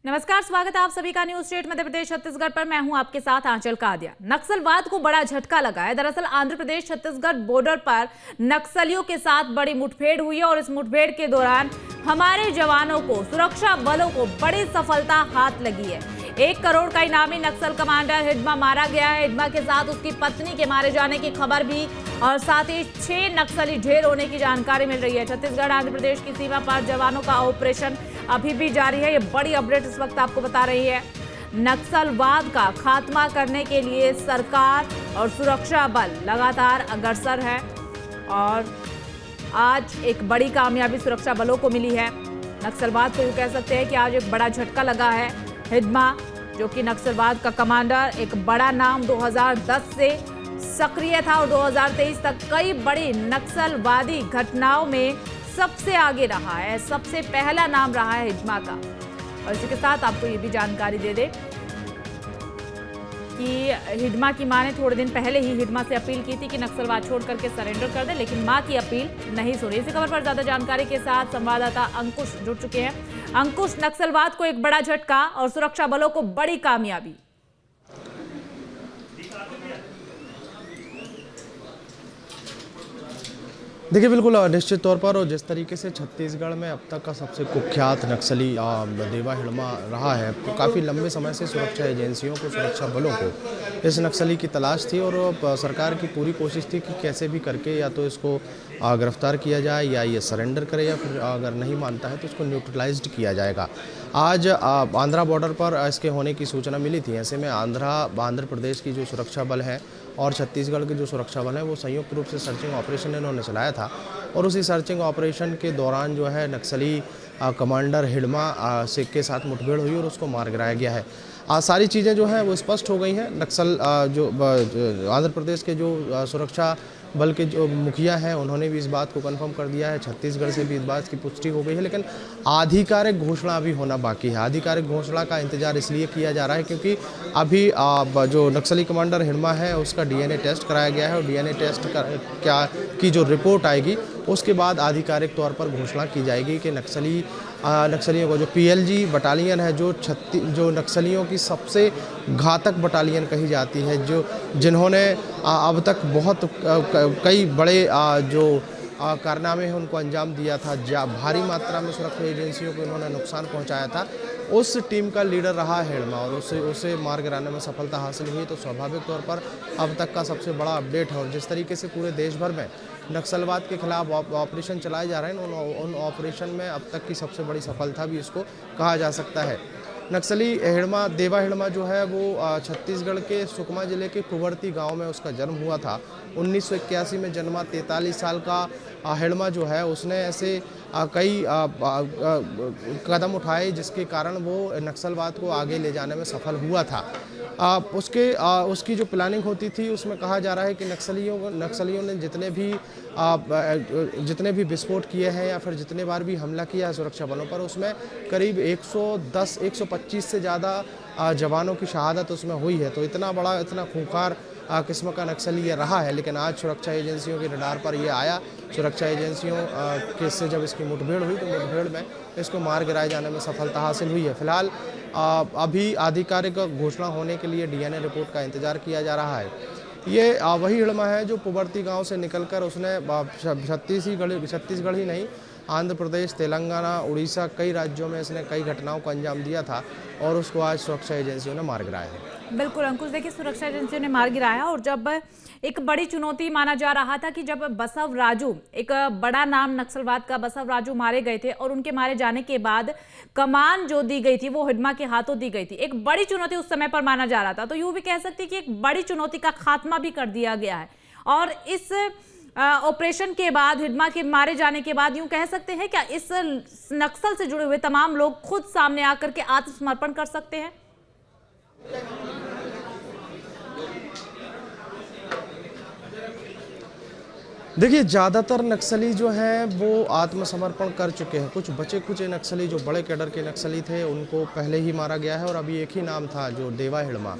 नमस्कार, स्वागत है आप सभी का न्यूज स्टेट मध्य प्रदेश छत्तीसगढ़ पर। मैं हूं आपके साथ आंचल कादिया। नक्सलवाद को बड़ा झटका लगा है। दरअसल आंध्र प्रदेश छत्तीसगढ़ बॉर्डर पर नक्सलियों के साथ बड़ी मुठभेड़ हुई है और इस मुठभेड़ के दौरान हमारे जवानों को, सुरक्षा बलों को बड़ी सफलता हाथ लगी है। 1 करोड़ का इनामी नक्सल कमांडर हिडमा मारा गया है। हिडमा के साथ उसकी पत्नी के मारे जाने की खबर भी और साथ ही 6 नक्सली ढेर होने की जानकारी मिल रही है। छत्तीसगढ़ आंध्र प्रदेश की सीमा पर जवानों का ऑपरेशन अभी भी जारी है। ये बड़ी अपडेट इस वक्त आपको बता रही है। नक्सलवाद का खात्मा करने के लिए सरकार और सुरक्षा बल लगातार अग्रसर है और आज एक बड़ी कामयाबी सुरक्षा बलों को मिली है। नक्सलवाद को यूं कह सकते हैं कि आज एक बड़ा झटका लगा है। हिडमा जो कि नक्सलवाद का कमांडर, एक बड़ा नाम 2010 से सक्रिय था और 2023 तक कई बड़ी नक्सलवादी घटनाओं में सबसे आगे रहा है। सबसे पहला नाम रहा है हिडमा का। और इसी के साथ आपको ये भी जानकारी दे दे कि हिडमा की मां ने थोड़े दिन पहले ही हिडमा से अपील की थी कि नक्सलवाद छोड़ करके सरेंडर कर दे, लेकिन मां की अपील नहीं सुनी। इसी खबर पर ज्यादा जानकारी के साथ संवाददाता अंकुश जुड़ चुके हैं। अंकुश, नक्सलवाद को एक बड़ा झटका और सुरक्षा बलों को बड़ी कामयाबी। देखिए, बिल्कुल निश्चित तौर पर और जिस तरीके से छत्तीसगढ़ में अब तक का सबसे कुख्यात नक्सली देवा हिडमा रहा है, तो काफ़ी लंबे समय से सुरक्षा एजेंसियों को, सुरक्षा बलों को इस नक्सली की तलाश थी और सरकार की पूरी कोशिश थी कि कैसे भी करके या तो इसको गिरफ्तार किया जाए या ये सरेंडर करे या फिर अगर नहीं मानता है तो इसको न्यूट्रलाइज्ड किया जाएगा। आज आंध्रा बॉर्डर पर इसके होने की सूचना मिली थी। ऐसे में आंध्र प्रदेश की जो सुरक्षा बल है और छत्तीसगढ़ के जो सुरक्षा बल हैं वो संयुक्त रूप से सर्चिंग ऑपरेशन इन्होंने चलाया था और उसी सर्चिंग ऑपरेशन के दौरान जो है नक्सली कमांडर हिडमा के साथ मुठभेड़ हुई और उसको मार गिराया गया है। सारी चीज़ें जो हैं वो स्पष्ट हो गई हैं। नक्सल जो आंध्र प्रदेश के जो सुरक्षा बल के जो मुखिया हैं उन्होंने भी इस बात को कंफर्म कर दिया है। छत्तीसगढ़ से भी इस बात की पुष्टि हो गई है, लेकिन आधिकारिक घोषणा अभी होना बाकी है। आधिकारिक घोषणा का इंतजार इसलिए किया जा रहा है क्योंकि अभी जो नक्सली कमांडर हिडमा है उसका डीएनए टेस्ट कराया गया है और डीएनए टेस्ट की जो रिपोर्ट आएगी उसके बाद आधिकारिक तौर पर घोषणा की जाएगी कि नक्सलियों को जो पीएलजी बटालियन है, जो नक्सलियों की सबसे घातक बटालियन कही जाती है, जिन्होंने अब तक बहुत कई बड़े जो कारनामे हैं उनको अंजाम दिया था, भारी मात्रा में सुरक्षा एजेंसियों को इन्होंने नुकसान पहुंचाया था, उस टीम का लीडर रहा हिडमा और उसे मार गिराने में सफलता हासिल हुई। तो स्वाभाविक तौर पर अब तक का सबसे बड़ा अपडेट है और जिस तरीके से पूरे देश भर में नक्सलवाद के खिलाफ ऑपरेशन चलाए जा रहे हैं उन ऑपरेशन में अब तक की सबसे बड़ी सफलता भी इसको कहा जा सकता है। नक्सली हिडमा, देवा हिडमा जो है वो छत्तीसगढ़ के सुकमा जिले के कुंवरती गांव में उसका जन्म हुआ था। 1981 में जन्मा 43 साल का हिडमा जो है उसने ऐसे कई कदम उठाए जिसके कारण वो नक्सलवाद को आगे ले जाने में सफल हुआ था। उसकी जो प्लानिंग होती थी उसमें कहा जा रहा है कि नक्सलियों ने जितने भी विस्फोट किए हैं या फिर जितने बार भी हमला किया है सुरक्षा बलों पर, उसमें करीब 125 से ज़्यादा जवानों की शहादत उसमें हुई है। तो इतना खूंखार किस्म का नक्सली ये रहा है, लेकिन आज सुरक्षा एजेंसियों के रडार पर ये आया। सुरक्षा एजेंसियों से जब इसकी मुठभेड़ हुई तो मुठभेड़ में इसको मार गिराए जाने में सफलता हासिल हुई है। फिलहाल अभी आधिकारिक घोषणा होने के लिए डीएनए रिपोर्ट का इंतजार किया जा रहा है। ये वही हिडमा है जो पुबर्ती गांव से निकलकर उसने छत्तीसगढ़ ही नहीं, आंध्र प्रदेश, तेलंगाना, उड़ीसा, कई राज्यों में इसने कई घटनाओं को अंजाम दिया था और उसको आज सुरक्षा एजेंसियों ने मार गिराया है। बिल्कुल अंकुश, देखिए सुरक्षा एजेंसियों ने मार गिराया और जब एक बड़ी चुनौती माना जा रहा था कि जब बसव राजू, एक बड़ा नाम नक्सलवाद का बसव राजू मारे गए थे और उनके मारे जाने के बाद कमान जो दी गई थी वो हिडमा के हाथों दी गई थी। एक बड़ी चुनौती उस समय पर माना जा रहा था, तो यूं भी कह सकते कि एक बड़ी चुनौती का खात्मा भी कर दिया गया है। और इस ऑपरेशन के बाद, हिडमा के मारे जाने के बाद, यूं कह सकते हैं क्या इस नक्सल से जुड़े हुए तमाम लोग खुद सामने आकर के आत्मसमर्पण कर सकते हैं? देखिए, ज़्यादातर नक्सली जो हैं वो आत्मसमर्पण कर चुके हैं। कुछ बचे खुचे नक्सली जो बड़े कैडर के नक्सली थे उनको पहले ही मारा गया है और अभी एक ही नाम था जो देवा हिडमा,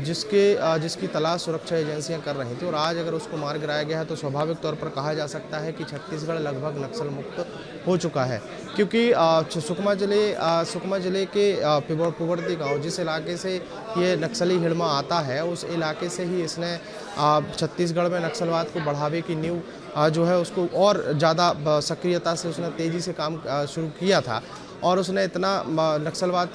जिसकी तलाश सुरक्षा एजेंसियां कर रही थी और आज अगर उसको मार गिराया गया है तो स्वाभाविक तौर पर कहा जा सकता है कि छत्तीसगढ़ लगभग नक्सल मुक्त हो चुका है। क्योंकि सुकमा जिले के पुवर्ती गांव, जिस इलाके से ये नक्सली हिड़मा आता है, उस इलाके से ही इसने छत्तीसगढ़ में नक्सलवाद को बढ़ावे की नींव जो है उसको और ज़्यादा सक्रियता से उसने तेज़ी से काम शुरू किया था। और उसने इतना नक्सलवाद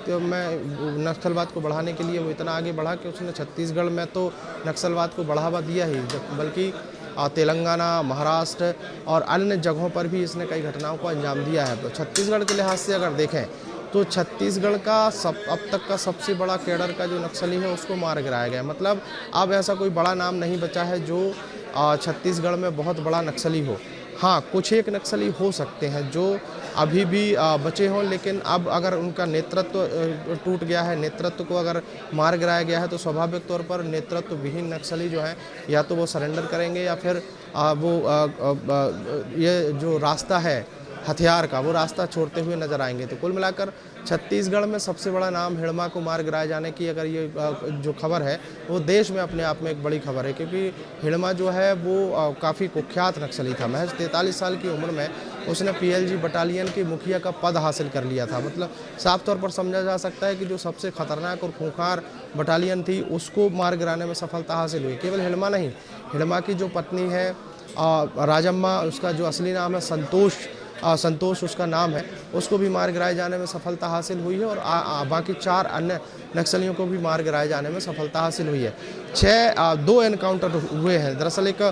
को बढ़ाने के लिए वो इतना आगे बढ़ा कि उसने छत्तीसगढ़ में तो नक्सलवाद को बढ़ावा दिया ही, बल्कि तेलंगाना, महाराष्ट्र और अन्य जगहों पर भी इसने कई घटनाओं को अंजाम दिया है। तो छत्तीसगढ़ के लिहाज से अगर देखें तो छत्तीसगढ़ का अब तक का सबसे बड़ा कैडर का जो नक्सली है उसको मार गिराया गया। मतलब अब ऐसा कोई बड़ा नाम नहीं बचा है जो छत्तीसगढ़ में बहुत बड़ा नक्सली हो। हाँ, कुछ एक नक्सली हो सकते हैं जो अभी भी बचे हों, लेकिन अब अगर उनका नेतृत्व टूट गया है, नेतृत्व को अगर मार गिराया गया है, तो स्वाभाविक तौर पर नेतृत्व विहीन नक्सली जो हैं या तो वो सरेंडर करेंगे या फिर ये जो रास्ता है हथियार का, वो रास्ता छोड़ते हुए नजर आएंगे। तो कुल मिलाकर छत्तीसगढ़ में सबसे बड़ा नाम हिड़मा को मार गिराए जाने की अगर ये जो खबर है वो देश में अपने आप में एक बड़ी खबर है, क्योंकि हिड़मा जो है वो काफ़ी कुख्यात नक्सली था। महज 43 साल की उम्र में उसने PLG बटालियन के मुखिया का पद हासिल कर लिया था। मतलब साफ तौर पर समझा जा सकता है कि जो सबसे खतरनाक और खूंखार बटालियन थी उसको मार गिराने में सफलता हासिल हुई। केवल हिड़मा नहीं, हिड़मा की जो पत्नी है राजम्मा, उसका जो असली नाम है संतोष उसका नाम है, उसको भी मार गिराए जाने में सफलता हासिल हुई है। और बाकी 4 अन्य नक्सलियों को भी मार गिराए जाने में सफलता हासिल हुई है। 2 एनकाउंटर हुए हैं। दरअसल एक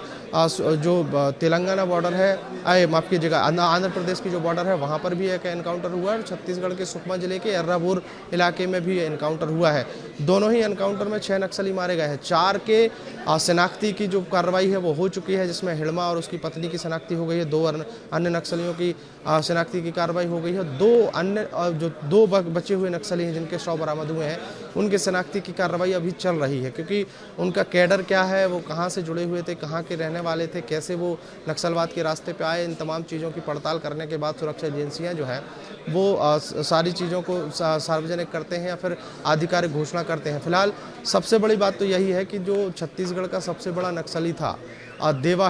जो तेलंगाना बॉर्डर है, माफ़ कीजिएगा, आंध्र प्रदेश की जो बॉर्डर है वहाँ पर भी एक एनकाउंटर हुआ है और छत्तीसगढ़ के सुकमा जिले के एर्राबोर इलाके में भी एनकाउंटर हुआ है। दोनों ही एनकाउंटर में 6 नक्सली मारे गए हैं। 4 के शनाख्ती की जो कार्रवाई है वो हो चुकी है, जिसमें हिड़मा और उसकी पत्नी की शनाख्ती हो गई है। 2 अन्य नक्सलियों की शनाख्ती की कार्रवाई हो गई है। 2 बचे हुए नक्सली हैं जिनके शव बरामद हुए हैं, उनके शनाख्ती की कार्रवाई अभी चल रही है, क्योंकि उनका कैडर क्या है, वो कहाँ से जुड़े हुए थे, कहाँ के रहने वाले थे, कैसे वो नक्सलवाद के रास्ते पे आए, इन तमाम चीज़ों की पड़ताल करने के बाद सुरक्षा एजेंसियां जो हैं वो सारी चीज़ों को सार्वजनिक करते हैं या फिर आधिकारिक घोषणा करते हैं। फिलहाल सबसे बड़ी बात तो यही है कि जो छत्तीसगढ़ का सबसे बड़ा नक्सली था देवा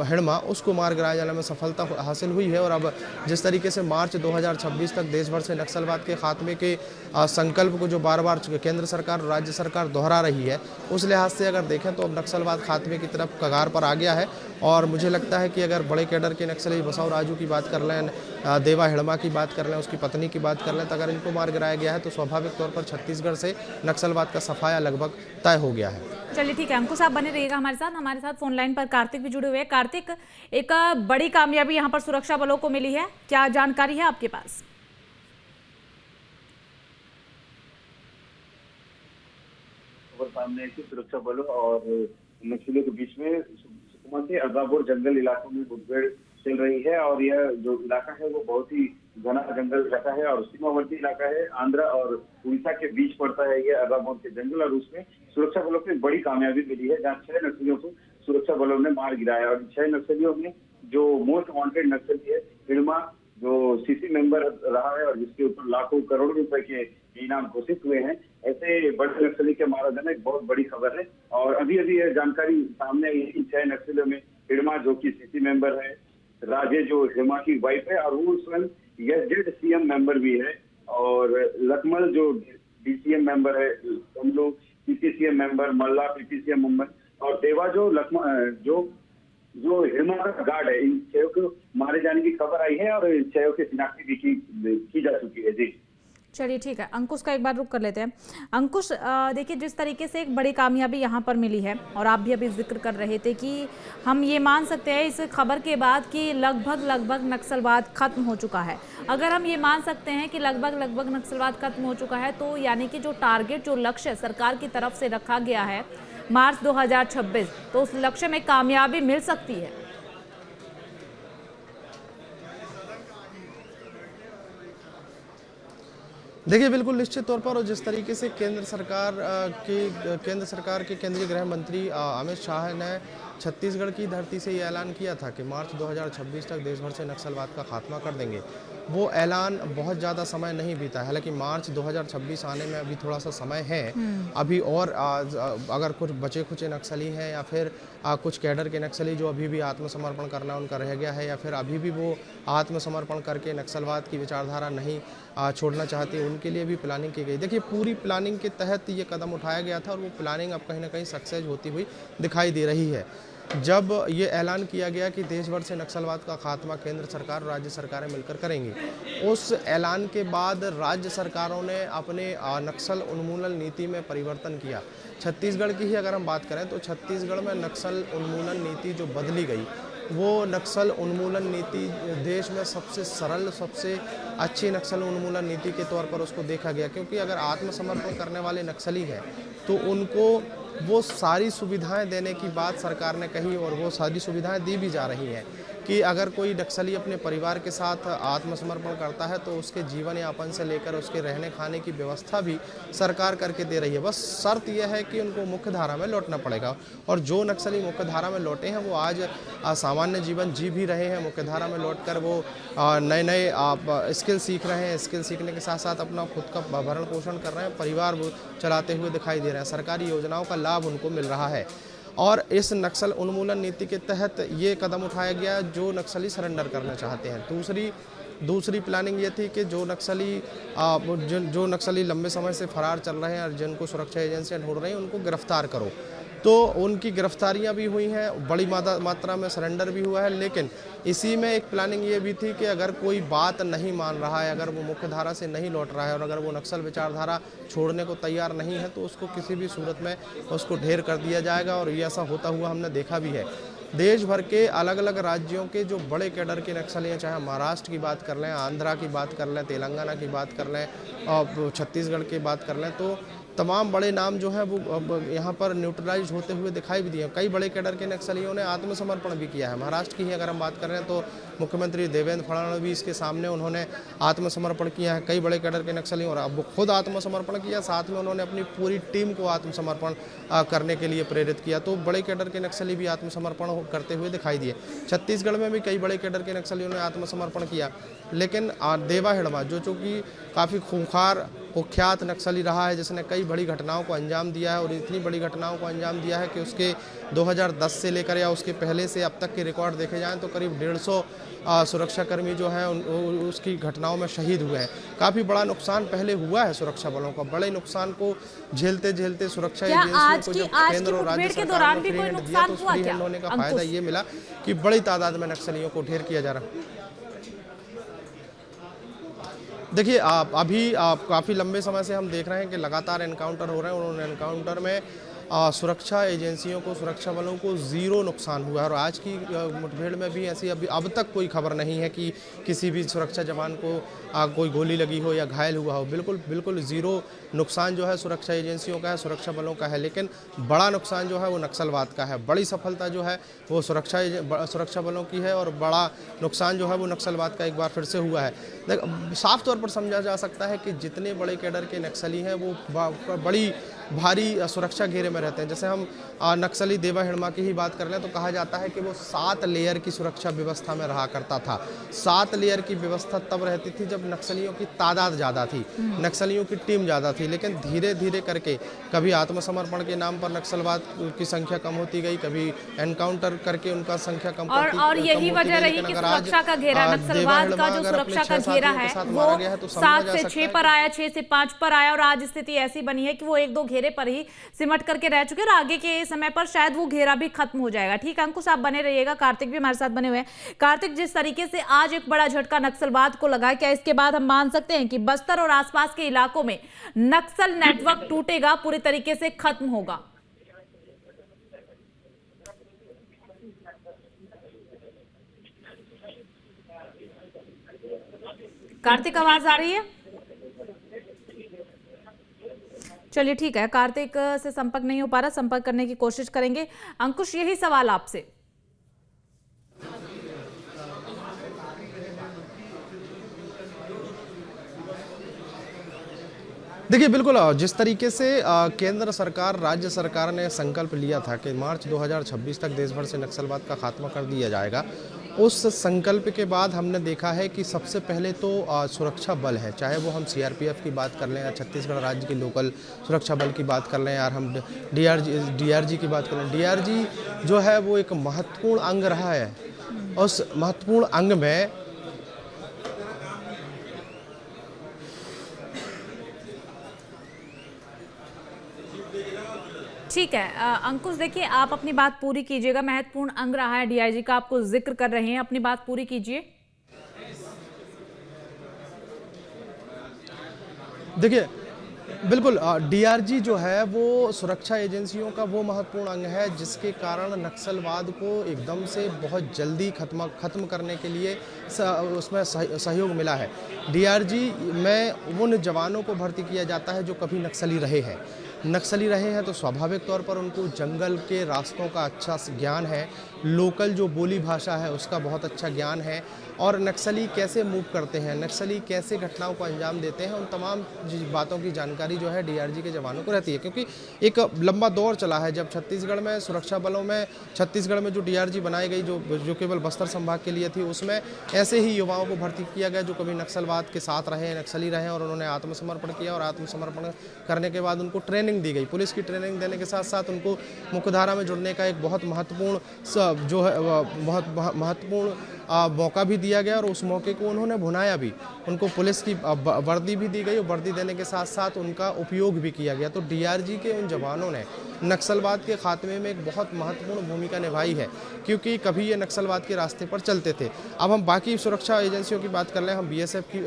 हिड़मा, उसको मार गिराए जाने में सफलता हासिल हुई है। और अब जिस तरीके से मार्च 2026 तक देश भर से नक्सलवाद के खात्मे के संकल्प को जो बार बार केंद्र सरकार और राज्य सरकार दोहरा रही है, उस लिहाज से अगर देखें तो अब नक्सलवाद खात्मे की तरफ कगार पर आ गया है। और मुझे लगता है कि अगर बड़े कैडर के नक्सली बसव राजू की बात कर लें, देवा हिड़मा की बात कर लें, उसकी पत्नी की बात कर लें, तो अगर इनको मार गिराया गया है तो स्वाभाविक तौर पर छत्तीसगढ़ से नक्सलवाद का सफाया लगभग तय हो गया है। चलिए ठीक है, अंकुश आप बने रहिएगा हमारे साथ फोन लाइन पर कार्तिक भी जुड़े हुए हैं। कार्तिक, एक बड़ी कामयाबी यहाँ पर सुरक्षा बलों को मिली है, क्या जानकारी है आपके पास? खबर सामने है कि सुरक्षा बलों और नक्सलियों के बीच में सुकमा के अर्राबोर जंगल इलाकों में मुठभेड़ चल रही है। और यह जो इलाका है वो बहुत ही घना जंगल इलाका है और सीमावर्ती इलाका है, आंध्र और उड़ीसा के बीच पड़ता है ये अर्राबोर के जंगल। और उसमें सुरक्षा बलों को बड़ी कामयाबी मिली है, जहाँ 6 नक्सलियों को सुरक्षा बलों ने मार गिराया। और 6 नक्सलियों में जो मोस्ट वांटेड नक्सली है हिड़मा, जो CC मेंबर रहा है और जिसके ऊपर लाखों करोड़ों रुपए के इनाम घोषित हुए हैं, ऐसे बड़े नक्सली के मारा जाना एक बहुत बड़ी खबर है। और अभी यह जानकारी सामने आई है कि 6 नक्सलियों में हिड़मा, जो कि CC मेंबर है, राजे जो हिड़मा की वाइफ है और वो स्वयं SZCM मेंबर भी है, और लकमल जो DCM मेंबर है, कमलू PPCM मेंबर, मल्ला PPCM मेंबर, और देवा जो हिड़मा का गार्ड है। इन 6 को मारे जाने की खबर आई है और 6 की शिनाख्ती भी की जा चुकी है। जी चलिए ठीक है, अंकुश का एक बार रुक कर लेते हैं। अंकुश, देखिए जिस तरीके से एक बड़ी कामयाबी यहाँ पर मिली है, और आप भी अभी जिक्र कर रहे थे कि हम ये मान सकते हैं इस खबर के बाद कि लगभग नक्सलवाद खत्म हो चुका है। अगर हम ये मान सकते हैं कि लगभग नक्सलवाद खत्म हो चुका है, तो यानी कि जो टारगेट, जो लक्ष्य सरकार की तरफ से रखा गया है मार्च 2026, तो उस लक्ष्य में कामयाबी मिल सकती है। देखिए, बिल्कुल निश्चित तौर पर, और जिस तरीके से केंद्र सरकार के केंद्रीय गृह मंत्री अमित शाह ने छत्तीसगढ़ की धरती से ये ऐलान किया था कि मार्च 2026 तक देश भर से नक्सलवाद का खात्मा कर देंगे। वो ऐलान बहुत ज़्यादा समय नहीं बीता, हालांकि मार्च 2026 आने में अभी थोड़ा सा समय है। अभी और अगर कुछ बचे खुचे नक्सली हैं या फिर कुछ कैडर के नक्सली जो अभी भी आत्मसमर्पण करना उनका रह गया है, या फिर अभी भी वो आत्मसमर्पण करके नक्सलवाद की विचारधारा नहीं छोड़ना चाहते, उनके लिए भी प्लानिंग की गई। देखिए, पूरी प्लानिंग के तहत ये कदम उठाया गया था और वो प्लानिंग अब कहीं ना कहीं सक्सेस होती हुई दिखाई दे रही है। जब ये ऐलान किया गया कि देश भर से नक्सलवाद का खात्मा केंद्र सरकार और राज्य सरकारें मिलकर करेंगी, उस ऐलान के बाद राज्य सरकारों ने अपने नक्सल उन्मूलन नीति में परिवर्तन किया। छत्तीसगढ़ की ही अगर हम बात करें तो छत्तीसगढ़ में नक्सल उन्मूलन नीति जो बदली गई, वो नक्सल उन्मूलन नीति देश में सबसे सरल, सबसे अच्छी नक्सल उन्मूलन नीति के तौर पर उसको देखा गया, क्योंकि अगर आत्मसमर्पण करने वाले नक्सली हैं तो उनको वो सारी सुविधाएं देने की बात सरकार ने कही और वो सारी सुविधाएं दी भी जा रही हैं कि अगर कोई नक्सली अपने परिवार के साथ आत्मसमर्पण करता है तो उसके जीवन यापन से लेकर उसके रहने खाने की व्यवस्था भी सरकार करके दे रही है। बस शर्त यह है कि उनको मुख्य धारा में लौटना पड़ेगा, और जो नक्सली मुख्य धारा में लौटे हैं वो आज सामान्य जीवन जी भी रहे हैं। मुख्य धारा में लौटकर वो नए नए स्किल सीख रहे हैं, स्किल सीखने के साथ साथ अपना खुद का भरण पोषण कर रहे हैं, परिवार वो चलाते हुए दिखाई दे रहे हैं। सरकारी योजनाओं का लाभ उनको मिल रहा है और इस नक्सल उन्मूलन नीति के तहत ये कदम उठाया गया जो नक्सली सरेंडर करना चाहते हैं। दूसरी प्लानिंग ये थी कि जो नक्सली लंबे समय से फरार चल रहे हैं और जिनको सुरक्षा एजेंसियां ढूंढ रही हैं उनको गिरफ्तार करो। तो उनकी गिरफ्तारियां भी हुई हैं, बड़ी मात्रा में सरेंडर भी हुआ है, लेकिन इसी में एक प्लानिंग ये भी थी कि अगर कोई बात नहीं मान रहा है, अगर वो मुख्य धारा से नहीं लौट रहा है और अगर वो नक्सल विचारधारा छोड़ने को तैयार नहीं है तो उसको किसी भी सूरत में उसको ढेर कर दिया जाएगा। और ये ऐसा होता हुआ हमने देखा भी है। देश भर के अलग अलग राज्यों के जो बड़े कैडर के नक्सली हैं, चाहे महाराष्ट्र की बात कर लें, आंध्रा की बात कर लें, तेलंगाना की बात कर लें और छत्तीसगढ़ की बात कर लें, तो तमाम बड़े नाम जो हैं वो अब यहाँ पर न्यूट्रलाइज होते हुए दिखाई भी दिए। कई बड़े कैडर के नक्सलियों ने आत्मसमर्पण भी किया है। महाराष्ट्र की ही अगर हम बात कर रहे हैं तो मुख्यमंत्री देवेंद्र फडणवीस के सामने उन्होंने आत्मसमर्पण किया है। कई बड़े कैडर के नक्सलियों और अब खुद आत्मसमर्पण किया, साथ में उन्होंने अपनी पूरी टीम को आत्मसमर्पण करने के लिए प्रेरित किया। तो बड़े कैडर के नक्सली भी आत्मसमर्पण करते हुए दिखाई दिए। छत्तीसगढ़ में भी कई बड़े कैडर के नक्सलियों ने आत्मसमर्पण किया, लेकिन देवा हिड़मा जो कि काफ़ी खूंखार कुख्यात नक्सली रहा है, जिसने कई बड़ी घटनाओं को अंजाम दिया है और इतनी बड़ी घटनाओं को अंजाम दिया है कि उसके 2010 से लेकर या उसके पहले से अब तक के रिकॉर्ड देखे जाएं तो करीब 150 सुरक्षाकर्मी जो हैं उसकी घटनाओं में शहीद हुए हैं। काफ़ी बड़ा नुकसान पहले हुआ है सुरक्षा बलों का। बड़े नुकसान को झेलते झेलते सुरक्षा एजेंसियों को जब केंद्र और राज्य सरकार ने फ्री हैंड दिया तो फ्री हैंड होने का फायदा ये मिला कि बड़ी तादाद में नक्सलियों को ढेर किया जा रहा है। देखिए, अभी काफ़ी लंबे समय से हम देख रहे हैं कि लगातार एनकाउंटर हो रहे हैं और उन एनकाउंटर में सुरक्षा एजेंसियों को, सुरक्षा बलों को ज़ीरो नुकसान हुआ है। और आज की मुठभेड़ में भी ऐसी अब तक कोई खबर नहीं है कि किसी भी सुरक्षा जवान को कोई गोली लगी हो या घायल हुआ हो। बिल्कुल ज़ीरो नुकसान जो है सुरक्षा एजेंसियों का है, सुरक्षा बलों का है। लेकिन बड़ा नुकसान जो है वो नक्सलवाद का है। बड़ी सफलता जो है वो सुरक्षा बलों की है और बड़ा नुकसान जो है वो नक्सलवाद का एक बार फिर से हुआ है। साफ तौर पर समझा जा सकता है कि जितने बड़े कैडर के नक्सली हैं वो बड़ी भारी सुरक्षा घेरे में रहते हैं। जैसे हम नक्सली देवा हिड़मा की ही बात कर लें तो कहा जाता है कि वो 7 लेयर की सुरक्षा व्यवस्था में रहा करता था। 7 लेयर की व्यवस्था तब रहती थी जब नक्सलियों की तादाद ज़्यादा थी, नक्सलियों की टीम ज़्यादा थी। लेकिन धीरे धीरे करके कभी आत्मसमर्पण के नाम पर नक्सलवाद की संख्या कम होती गई, कभी एनकाउंटर करके उनका संख्या कम और यही वजह रही कि सुरक्षा का घेरा, नक्सलवाद का जो सुरक्षा का घेरा है वो 7 से 6 पर आया, 6 से 5 पर आया और आज स्थिति ऐसी बनी है कि वो 1-2 घेरे पर ही सिमट करके रह चुके और आगे के समय पर शायद वो घेरा भी खत्म हो जाएगा। ठीक है अंकुश, आप बने रहिएगा। कार्तिक भी हमारे साथ बने हुए हैं। कार्तिक, जिस तरीके से आज एक बड़ा झटका नक्सलवाद को लगा, क्या इसके बाद हम मान सकते हैं कि बस्तर और आसपास के इलाकों में नक्सल नेटवर्क टूटेगा, पूरी तरीके से खत्म होगा? कार्तिक, आवाज आ रही है? चलिए ठीक है, कार्तिक से संपर्क नहीं हो पा रहा, संपर्क करने की कोशिश करेंगे। अंकुश, यही सवाल आपसे। देखिए बिल्कुल जिस तरीके से केंद्र सरकार राज्य सरकार ने संकल्प लिया था कि मार्च 2026 तक देश भर से नक्सलवाद का खात्मा कर दिया जाएगा, उस संकल्प के बाद हमने देखा है कि सबसे पहले तो सुरक्षा बल है, चाहे वो हम सीआरपीएफ की बात कर लें या छत्तीसगढ़ राज्य के लोकल सुरक्षा बल की बात कर लें, यार हम डीआरजी की बात करें। डीआरजी जो है वो एक महत्वपूर्ण अंग रहा है। उस महत्वपूर्ण अंग में ठीक है अंकुश, देखिए आप अपनी बात पूरी कीजिएगा। महत्वपूर्ण अंग रहा है डीआईजी का, आपको जिक्र कर रहे हैं, अपनी बात पूरी कीजिए। देखिए बिल्कुल डीआरजी जो है वो सुरक्षा एजेंसियों का वो महत्वपूर्ण अंग है जिसके कारण नक्सलवाद को एकदम से बहुत जल्दी खत्म करने के लिए उसमें सहयोग मिला है। डीआरजी में उन जवानों को भर्ती किया जाता है जो कभी नक्सली रहे हैं तो स्वाभाविक तौर पर उनको जंगल के रास्तों का अच्छा ज्ञान है, लोकल जो बोली भाषा है उसका बहुत अच्छा ज्ञान है, और नक्सली कैसे मूव करते हैं, नक्सली कैसे घटनाओं को अंजाम देते हैं, उन तमाम बातों की जानकारी जो है डीआरजी के जवानों को रहती है। क्योंकि एक लंबा दौर चला है जब छत्तीसगढ़ में सुरक्षा बलों में छत्तीसगढ़ में जो डीआरजी बनाई गई जो केवल बस्तर संभाग के लिए थी, उसमें ऐसे ही युवाओं को भर्ती किया गया जो कभी नक्सलवाद के साथ रहे, नक्सली रहे, और उन्होंने आत्मसमर्पण किया, और आत्मसमर्पण करने के बाद उनको ट्रेनिंग दी गई। पुलिस की ट्रेनिंग देने के साथ साथ उनको मुख्यधारा में जुड़ने का एक बहुत महत्वपूर्ण जो है बहुत महत्वपूर्ण मौका भी दिया गया, और उस मौके को उन्होंने भुनाया भी। उनको पुलिस की वर्दी भी दी गई, और वर्दी देने के साथ साथ उनका उपयोग भी किया गया। तो डीआरजी के उन जवानों ने नक्सलवाद के खात्मे में एक बहुत महत्वपूर्ण भूमिका निभाई है, क्योंकि कभी ये नक्सलवाद के रास्ते पर चलते थे। अब हम बाकी सुरक्षा एजेंसियों की बात कर लें, हम बीएसएफ की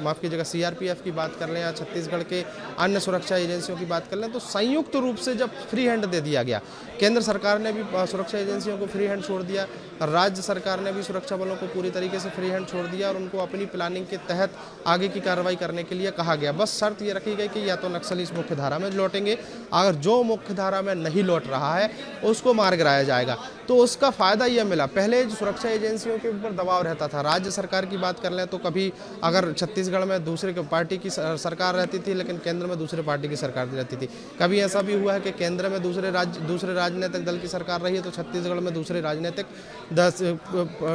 माफ़ कीजिएगा सीआरपीएफ की बात कर लें, या छत्तीसगढ़ के अन्य सुरक्षा एजेंसियों की बात कर लें, तो संयुक्त रूप से जब फ्री हैंड दे दिया गया, केंद्र सरकार ने भी सुरक्षा एजेंसियों को फ्री हैंड छोड़ दिया, राज्य सरकार ने भी सुरक्षा बलों को पूरी तरीके से फ्री हैंड छोड़ दिया, और उनको अपनी प्लानिंग के तहत आगे की कार्रवाई करने के लिए कहा गया। बस शर्त ये रखी गई कि या तो नक्सली इस मुख्य धारा में लौटेंगे, अगर जो मुख्य धारा में नहीं लौट रहा है उसको मार गिराया जाएगा। तो उसका फ़ायदा यह मिला। पहले जो सुरक्षा एजेंसियों के ऊपर दबाव रहता था, राज्य सरकार की बात कर लें तो कभी अगर छत्तीसगढ़ में दूसरे पार्टी की सरकार रहती थी लेकिन केंद्र में दूसरे पार्टी की सरकार रहती थी। कभी ऐसा भी हुआ है कि केंद्र में दूसरे राजनीतिक दल की सरकार रही है तो छत्तीसगढ़ में दूसरे राजनीतिक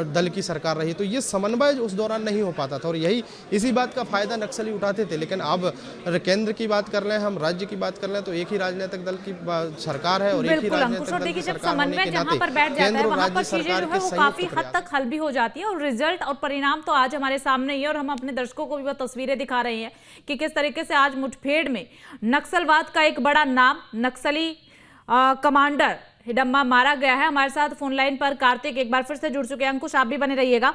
दल की सरकार रही, तो ये समन्वय उस दौरान नहीं हो पाता था, और इसी बात का फायदा नक्सली उठाते थे। लेकिन अब केंद्र की बात कर लें, हम राज्य की बात कर लें, तो एक ही राजनीतिक दल की सरकार है, और एक ही राजनीतिक दल की सरकार होने के नाते केंद्र और राज्य सरकार के संयुक्त काफी हद तक हल भी हो जाती है, और रिजल्ट और परिणाम तो आज हमारे सामने ही है, और हम अपने दर्शकों को भी वो तस्वीरें दिखा रहे हैं कि किस तरीके से आज मुठभेड़ में नक्सलवाद का एक बड़ा नाम नक्सली कमांडर हिडम्बा मारा गया है। हमारे साथ फोन लाइन पर कार्तिक एक बार फिर से जुड़ चुके हैं। अंकुश आप भी बने रहिएगा।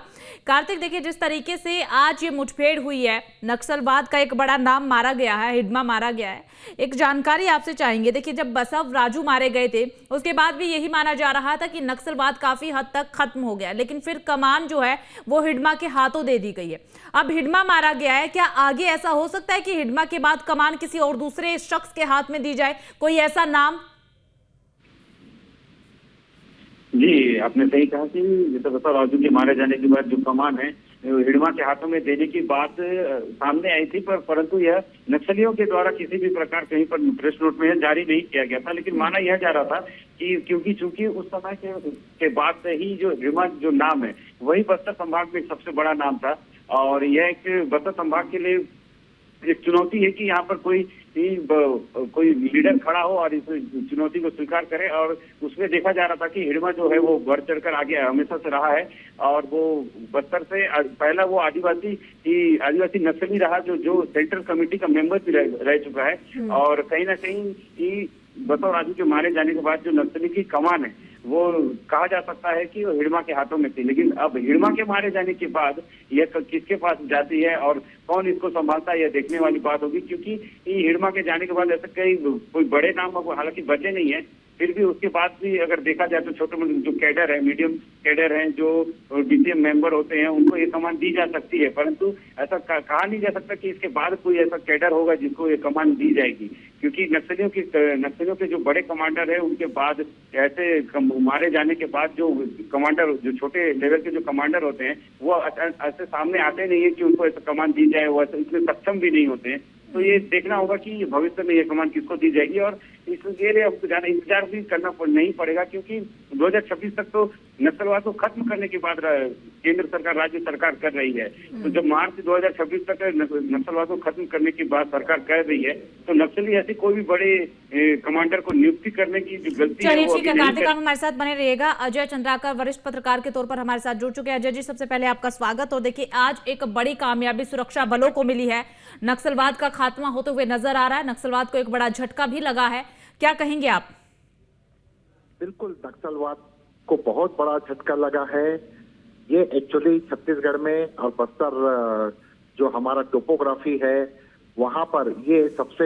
कार्तिक, देखिए जिस तरीके से आज ये मुठभेड़ हुई है, नक्सलवाद का एक बड़ा नाम मारा गया है, हिडम्बा मारा गया है, एक जानकारी आपसे चाहेंगे। देखिए जब बसव राजू मारे गए थे उसके बाद भी यही माना जा रहा था कि नक्सलवाद काफी हद तक खत्म हो गया, लेकिन फिर कमान जो है वो हिडम्बा के हाथों दे दी गई है। अब हिडम्बा मारा गया है, क्या आगे ऐसा हो सकता है कि हिडम्बा के बाद कमान किसी और दूसरे शख्स के हाथ में दी जाए, कोई ऐसा नाम? जी, आपने सही कहा कि जैसे बसव राजू के मारे जाने के बाद जो कमान है हिडम्बा के हाथों में देने की बात सामने आई थी, परंतु यह नक्सलियों के द्वारा किसी भी प्रकार कहीं पर प्रेस नोट में जारी नहीं किया गया था। लेकिन माना यह जा रहा था कि चूंकि उस समय के बाद से ही जो हिडम्बा जो नाम है वही बस्तर संभाग में सबसे बड़ा नाम था, और यह एक बस्तर संभाग के लिए एक चुनौती है कि यहाँ पर कोई लीडर खड़ा हो और इस चुनौती को स्वीकार करे। और उसमें देखा जा रहा था कि हिडम्बा जो है वो बढ़ चढ़कर आगे हमेशा से रहा है, और वो बस्तर से पहला वो आदिवासी नक्सली रहा जो सेंट्रल कमेटी का मेंबर भी रह चुका है। और कहीं ना कहीं बसव राजू के मारे जाने के बाद जो नक्सली की कमान है वो कहा जा सकता है कि वो हिडम्बा के हाथों में थी। लेकिन अब हिडम्बा के मारे जाने के बाद यह किसके पास जाती है और कौन इसको संभालता है, यह देखने वाली बात होगी। क्योंकि हिडम्बा के जाने के बाद ऐसे कोई बड़े नाम अब हालांकि बचे नहीं है, फिर भी उसके बाद भी अगर देखा जाए तो छोटे मोटे जो कैडर है, मीडियम कैडर हैं, जो डीसीएम मेंबर होते हैं, उनको ये कमान दी जा सकती है। परंतु ऐसा कहा नहीं जा सकता कि इसके बाद कोई ऐसा कैडर होगा जिसको ये कमान दी जाएगी, क्योंकि नक्सलियों के जो बड़े कमांडर है उनके बाद ऐसे मारे जाने के बाद जो कमांडर, जो छोटे लेवल के जो कमांडर होते हैं वो ऐसे सामने आते नहीं है कि उनको ऐसा कमान दी जाए, वो ऐसे इसमें सक्षम भी नहीं होते हैं। तो ये देखना होगा कि भविष्य में ये कमान किसको दी जाएगी, और इसके लिए हमको ज्यादा इंतजार भी करना नहीं पड़ेगा, क्योंकि 2026 तक तो नक्सलवाद को खत्म करने की बात केंद्र सरकार, राज्य सरकार कर रही है। तो जब मार्च 2026 तक नक्सलवाद को खत्म करने की बात सरकार कर रही है, तो नक्सली ऐसी कोई भी बड़े कमांडर को नियुक्ति करने की जो गलती है चलिए वो ठीक है अभी नहीं कार्तिक, आप हमारे साथ बने रहिएगा। अजय चंद्राकर वरिष्ठ पत्रकार के तौर पर हमारे साथ जुड़ चुके हैं। अजय जी, सबसे पहले आपका स्वागत। और देखिए, आज एक बड़ी कामयाबी सुरक्षा बलों को मिली है, नक्सलवाद का खात्मा होते हुए नजर आ रहा है, नक्सलवाद को एक बड़ा झटका भी लगा है, क्या कहेंगे आप? बिल्कुल, नक्सलवाद को बहुत बड़ा झटका लगा है। ये एक्चुअली छत्तीसगढ़ में और बस्तर जो हमारा टोपोग्राफी है वहां पर ये सबसे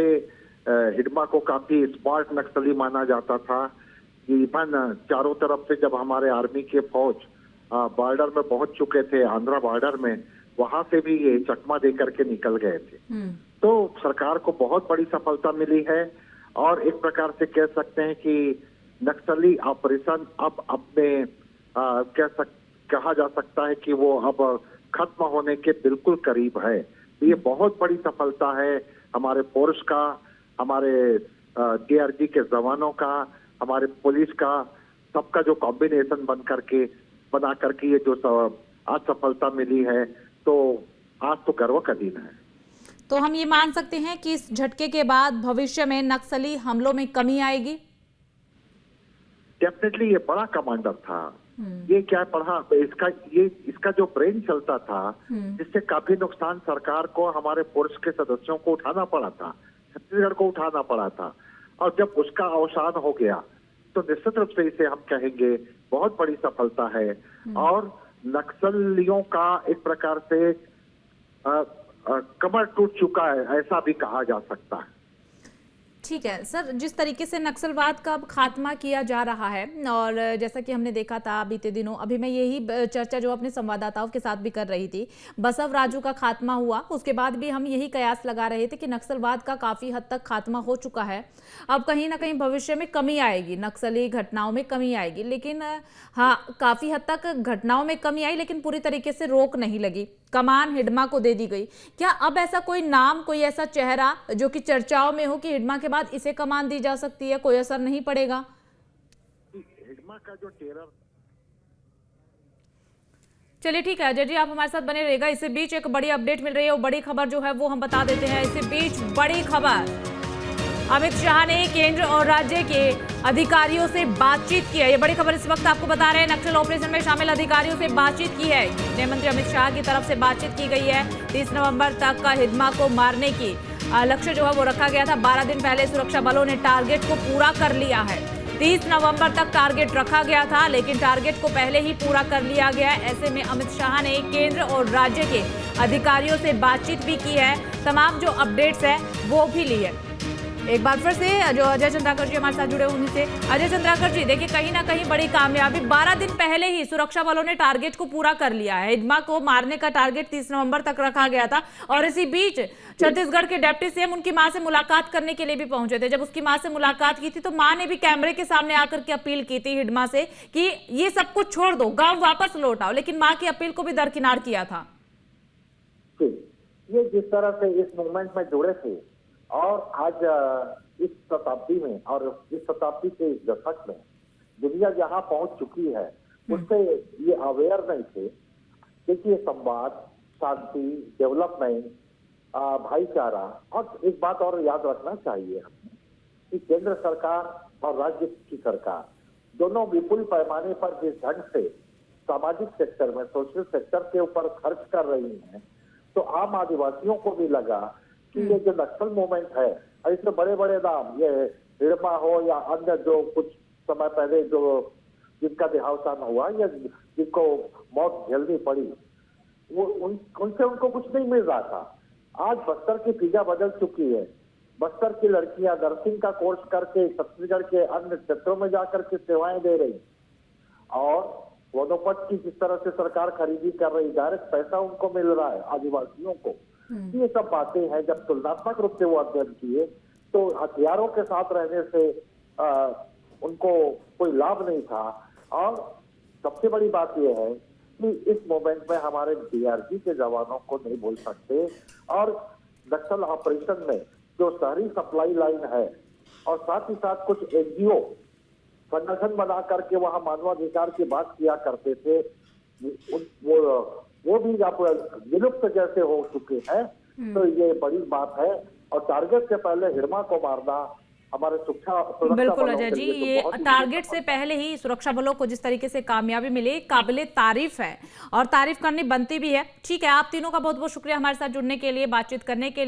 हिडमा को काफी स्मार्ट नक्सली माना जाता था। इवन चारों तरफ से जब हमारे आर्मी के फौज बॉर्डर में पहुंच चुके थे, आंध्रा बॉर्डर में, वहां से भी ये चकमा दे करके निकल गए थे। तो सरकार को बहुत बड़ी सफलता मिली है और एक प्रकार से कह सकते हैं कि नक्सली ऑपरेशन अब अपने कहा जा सकता है कि वो अब खत्म होने के बिल्कुल करीब है। ये बहुत बड़ी सफलता है हमारे फोर्स का, हमारे डीआरजी के जवानों का, हमारे पुलिस का, सबका जो कॉम्बिनेशन बना करके ये जो आज सफलता मिली है, तो आज तो गर्व का दिन है। तो हम ये मान सकते हैं कि इस झटके के बाद भविष्य में नक्सली हमलों में कमी आएगी? डेफिनेटली, ये बड़ा कमांडर था। ये क्या पढ़ा, इसका जो ब्रेन चलता था, जिससे काफी नुकसान सरकार को, हमारे फोर्स के सदस्यों को उठाना पड़ा था, छत्तीसगढ़ को उठाना पड़ा था। और जब उसका अवसान हो गया तो निश्चित रूप से इसे हम कहेंगे बहुत बड़ी सफलता है। और नक्सलियों का एक प्रकार से कमर टूट चुका है, ऐसा भी कहा जा सकता है। ठीक है सर, जिस तरीके से नक्सलवाद का खात्मा किया जा रहा है और जैसा कि हमने देखा था बीते दिनों, अभी मैं यही चर्चा जो अपने संवाददाताओं के साथ भी कर रही थी, बसव राजू का खात्मा हुआ, उसके बाद भी हम यही कयास लगा रहे थे कि नक्सलवाद का काफ़ी हद तक खात्मा हो चुका है। अब कहीं ना कहीं भविष्य में कमी आएगी, नक्सली घटनाओं में कमी आएगी, लेकिन हाँ, काफ़ी हद तक घटनाओं में कमी आई, लेकिन पूरी तरीके से रोक नहीं लगी, कमान हिडमा को दे दी गई। क्या अब ऐसा कोई नाम, कोई ऐसा चेहरा जो कि चर्चाओं में हो कि हिडमा के बाद इसे कमान दी जा सकती है, कोई असर नहीं पड़ेगा? हिडमा का जो टेरर। चलिए ठीक है अजय जी, आप हमारे साथ बने रहेगा। इसी बीच एक बड़ी अपडेट मिल रही है, वो बड़ी खबर जो है वो हम बता देते हैं। इसी बीच बड़ी खबर, अमित शाह ने केंद्र और राज्य के अधिकारियों से बातचीत की है। ये बड़ी खबर इस वक्त आपको बता रहे हैं, नक्सल ऑपरेशन में शामिल अधिकारियों से बातचीत की है। गृह मंत्री अमित शाह की तरफ से बातचीत की गई है। 30 नवंबर तक का हिडमा को मारने की लक्ष्य जो है वो रखा गया था। 12 दिन पहले सुरक्षा बलों ने टारगेट को पूरा कर लिया है। 30 नवंबर तक टारगेट रखा गया था, लेकिन टारगेट को पहले ही पूरा कर लिया गया है। ऐसे में अमित शाह ने केंद्र और राज्य के अधिकारियों से बातचीत भी की है, तमाम जो अपडेट्स है वो भी ली है। एक बार फिर से जो अजय चंद्राकर जी हमारे साथ जुड़े उन्हीं से। अजय चंद्राकर जी, देखिए कहीं ना कहीं बड़ी कामयाबी, 12 दिन पहले ही सुरक्षा बलों ने टारगेट को पूरा कर लिया है। हिडमा को मारने का टारगेट 30 नवंबर तक रखा गया था और इसी बीच छत्तीसगढ़ के डिप्टी सीएम उनकी मां से मुलाकात करने के लिए भी पहुंचे थे। जब उसकी मां से मुलाकात की थी तो मां ने भी कैमरे के सामने आकर के अपील की थी हिडमा से कि ये सब कुछ छोड़ दो, गाँव वापस लौट आओ, लेकिन मां की अपील को भी दरकिनार किया था। ये जिस तरह से इस मूवमेंट में जुड़े थे और आज इस शताब्दी में और इस शताब्दी के इस दशक में दुनिया जहां पहुंच चुकी है, उससे ये अवेयर नहीं थे। देखिए, संवाद, शांति, डेवलपमेंट, भाईचारा, और एक बात और याद रखना चाहिए हमें कि केंद्र सरकार और राज्य की सरकार दोनों विपुल पैमाने पर जिस ढंग से सामाजिक सेक्टर में, सोशल सेक्टर के ऊपर खर्च कर रही हैं, तो आम आदिवासियों को भी लगा कि ये जो नक्सल मूवमेंट है, इसमें बड़े बड़े नाम, ये हिडमा हो या अन्य जो कुछ समय पहले जो जिनका देहावसान हुआ या जिनको मौत झेलनी पड़ी, वो उनसे उनको कुछ नहीं मिल रहा था। आज बस्तर की फिजा बदल चुकी है। बस्तर की लड़कियां नर्सिंग का कोर्स करके छत्तीसगढ़ के अन्य क्षेत्रों में जाकर के सेवाएं दे रही, और वनोपज की जिस तरह से सरकार खरीदी कर रही, डायरेक्ट पैसा उनको मिल रहा है आदिवासियों को। ये सब बातें हैं। जब तुलनात्मक रूप से वो अध्ययन किए तो हथियारों के साथ रहने से उनको कोई लाभ नहीं था। और सबसे बड़ी बात यह है कि इस मोमेंट में हमारे डीआरजी के जवानों को नहीं भूल सकते, और नक्सल ऑपरेशन में जो शहरी सप्लाई लाइन है और साथ ही साथ कुछ एनजीओ संगठन बना करके वहां मानवाधिकार की बात किया करते थे, वो भी अब विलुप्त जैसे हो चुके हैं। तो ये बड़ी बात है और टारगेट से पहले हिड़मा को मारना हमारे सुरक्षा बिल्कुल बलों अजय के जी, लिए तो ये बहुत ही टारगेट से पहले ही सुरक्षा बलों को जिस तरीके से कामयाबी मिली, काबिले तारीफ है और तारीफ करनी बनती भी है। ठीक है, आप तीनों का बहुत बहुत शुक्रिया हमारे साथ जुड़ने के लिए, बातचीत करने के लिए।